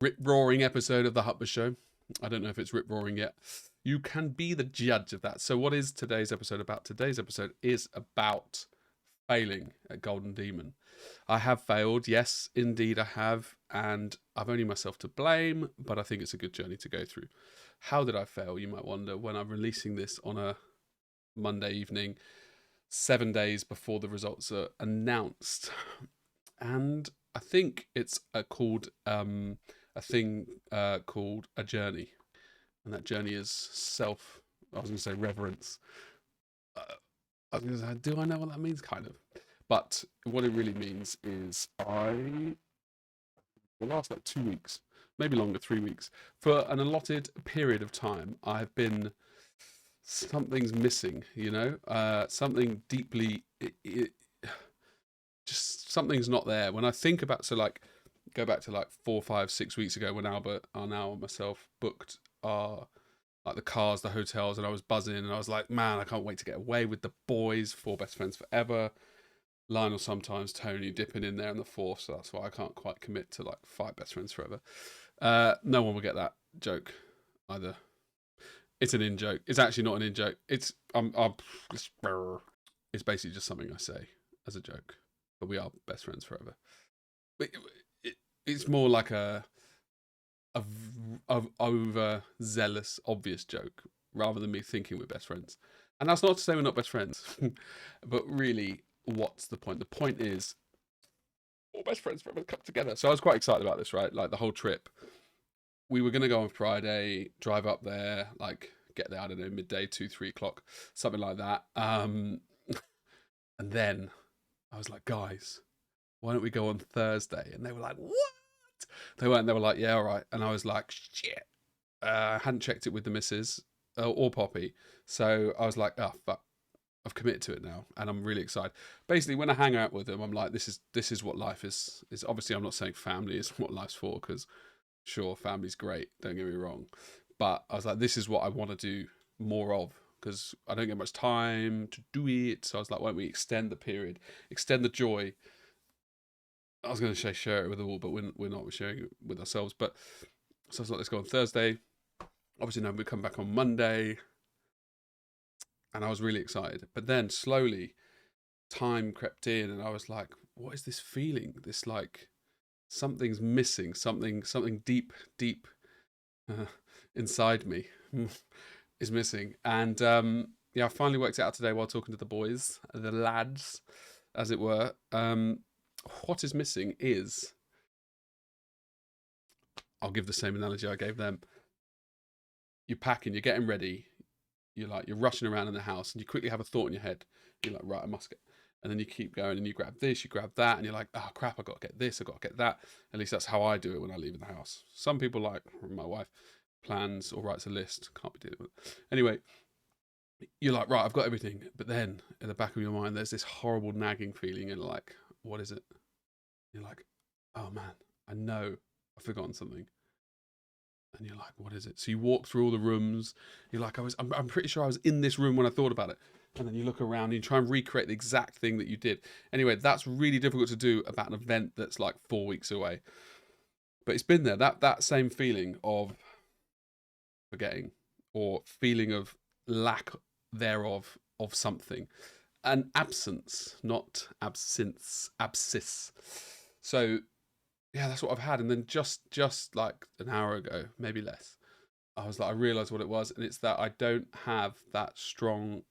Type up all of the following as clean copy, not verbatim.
rip-roaring episode of the Hutber Show. I don't know if it's rip-roaring yet. You can be the judge of that. So what is today's episode about? Today's episode is about failing at Golden Demon. I have failed. Yes, indeed I have. And I've only myself to blame, but I think it's a good journey to go through. How did I fail, you might wonder, when I'm releasing this on a Monday evening, 7 days before the results are announced. And I think it's called a thing called a journey. And that journey is I was going to say reverence. I was going to say, do I know what that means? Kind of. But what it really means is the last like 2 weeks, maybe longer, 3 weeks, for an allotted period of time, I've been, something's missing, something deeply, just something's not there. When I think about, go back to 4, 5, 6 weeks ago when Albert, Arnau and myself booked our, the cars, the hotels, and I was buzzing and I was like, man, I can't wait to get away with the boys, 4 best friends forever. Lionel sometimes, Tony dipping in there in the 4th, so that's why I can't quite commit to 5 best friends forever. No one will get that joke either. It's an in-joke. It's actually not an in-joke. It's basically just something I say as a joke. But we are best friends forever. It's more like a overzealous, obvious joke, rather than me thinking we're best friends. And that's not to say we're not best friends. But really, what's the point? The point is, all best friends forever come together. So I was quite excited about this, right? Like the whole trip. We were going to go on Friday, drive up there, get there, I don't know, midday, 2, 3 o'clock, something like that. And then I was like, guys, why don't we go on Thursday? And they were like, what? They weren't. They were like, yeah, all right. And I was like, shit. I hadn't checked it with the missus or Poppy. So I was like, oh, fuck. I've committed to it now. And I'm really excited. Basically, when I hang out with them, I'm like, this is what life is. Obviously, I'm not saying family is what life's for, because sure, family's great. Don't get me wrong. But I was like, this is what I want to do more of, because I don't get much time to do it. So I was like, why don't we extend the period, extend the joy. I was going to say share it with all, but we're not. We're sharing it with ourselves. But so I was like, let's go on Thursday. Obviously, now we come back on Monday. And I was really excited. But then slowly, time crept in and I was like, what is this feeling? This something's missing. Something deep inside me is missing. And I finally worked it out today while talking to the boys, the lads, as it were. What is missing is, I'll give the same analogy I gave them. You're packing, you're getting ready, you're rushing around in the house, and you quickly have a thought in your head. You're like, right, I must get, and then you keep going, and you grab this, you grab that, and you're like, oh crap, I got to get this, I got to get that. At least that's how I do it when I leave the house. Some people, like my wife, plans or writes a list. Can't be dealing with it. Anyway, you're like, right, I've got everything, but then in the back of your mind, there's this horrible nagging feeling, and like, what is it? You're like, oh man, I know I've forgotten something. And you're like, what is it? So you walk through all the rooms. You're like, I'm pretty sure I was in this room when I thought about it. And then you look around and you try and recreate the exact thing that you did. Anyway, that's really difficult to do about an event that's 4 weeks away. But it's been there, that same feeling of forgetting, or feeling of lack thereof of something. An absence, not absence, abscess. So yeah, that's what I've had. And then just an hour ago, maybe less, I was like, I realised what it was, and it's that I don't have that strong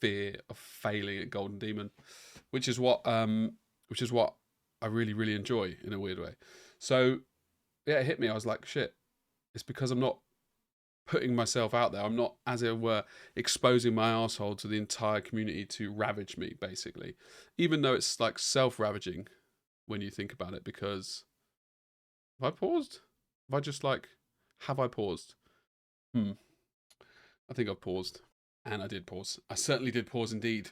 fear of failing at Golden Demon, which is what I really, really enjoy in a weird way. So yeah, it hit me. I was like, shit, it's because I'm not putting myself out there. I'm not, as it were, exposing my arsehole to the entire community to ravage me, basically. Even though it's self-ravaging when you think about it, because have I paused? Have I just have I paused? I think I've paused. And I did pause. I certainly did pause indeed.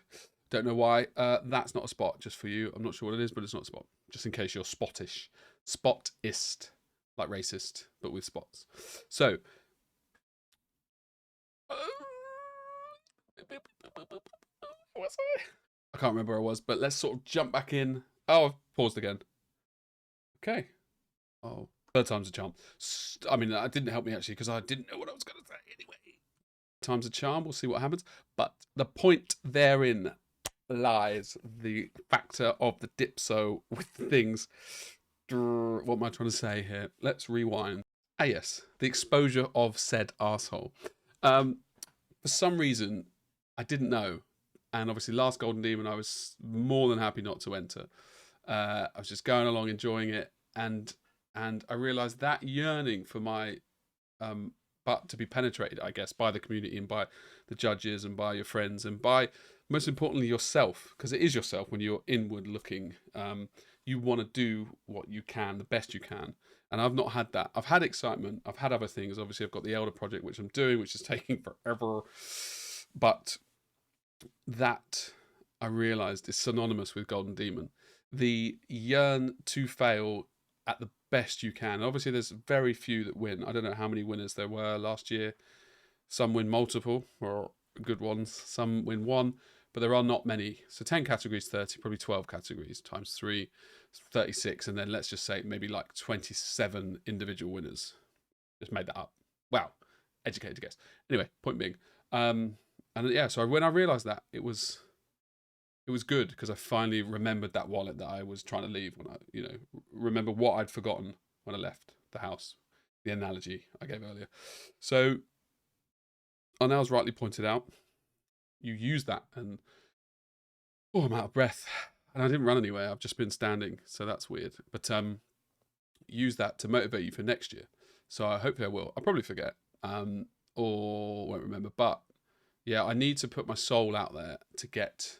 Don't know why. That's not a spot just for you. I'm not sure what it is, but it's not a spot. Just in case you're spottish. Spotist. Like racist, but with spots. So. Was I can't remember where I was, but let's sort of jump back in. Oh, I've paused again. Okay. Oh. Third time's a charm. I mean, that didn't help me actually because I didn't know what I was going to say anyway. Time's a charm. We'll see what happens. But the point therein lies the factor of the dipso with things. What am I trying to say here? Let's rewind. Ah, yes, the exposure of said arsehole. For some reason, I didn't know. And obviously, last Golden Demon, I was more than happy not to enter. I was just going along, enjoying it. And I realised that yearning for my butt to be penetrated, I guess, by the community and by the judges and by your friends and by, most importantly, yourself, because it is yourself when you're inward looking. You want to do what you can, the best you can. And I've not had that. I've had excitement. I've had other things. Obviously, I've got the Elder Project, which I'm doing, which is taking forever. But that, I realised, is synonymous with Golden Demon. The yearn to fail at the best you can. Obviously, there's very few that win. I don't know how many winners there were last year. Some win multiple, or good ones. Some win one, but there are not many. So 10 categories, 30, probably 12 categories times 3, 36. And then let's just say maybe like 27 individual winners. Just made that up. Wow. Educated guess. Anyway, point being. And yeah, so when I realised that, it was good because I finally remembered that wallet that I was trying to leave when I, remember what I'd forgotten when I left the house. The analogy I gave earlier. So, Arnell's rightly pointed out, you use that and, I'm out of breath. And I didn't run anywhere. I've just been standing. So that's weird. But use that to motivate you for next year. So hopefully I will. I'll probably forget or won't remember. But yeah, I need to put my soul out there to get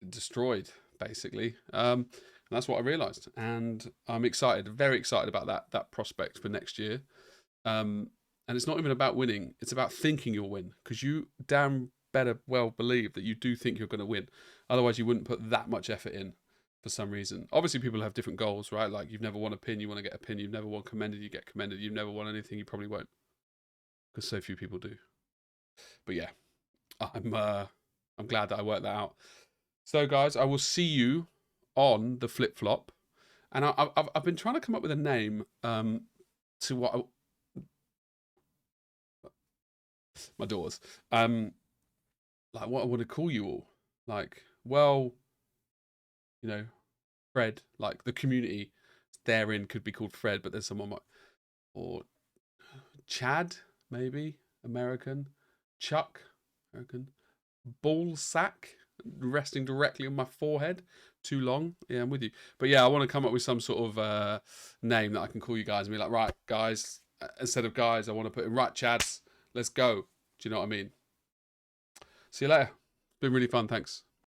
destroyed, basically. And that's what I realised. And I'm excited, very excited about that prospect for next year. And it's not even about winning. It's about thinking you'll win. Because you damn better well believe that you do think you're going to win. Otherwise, you wouldn't put that much effort in for some reason. Obviously, people have different goals, right? Like, you've never won a pin, you want to get a pin. You've never won commended, you get commended. You've never won anything, you probably won't. Because so few people do. But yeah, I'm glad that I worked that out. So, guys, I will see you on the flip-flop. And I've been trying to come up with a name to what... my doors. Like, what I want to call you all. Like, well, Fred. Like, the community therein could be called Fred, but there's someone... Or Chad, maybe? American. Chuck, American. Ball sack, resting directly on my forehead. Too long. Yeah, I'm with you. But yeah, I want to come up with some sort of name that I can call you guys and be like, right, guys, instead of guys, I want to put in, right, Chads, let's go. Do you know what I mean? See you later. It's been really fun. Thanks.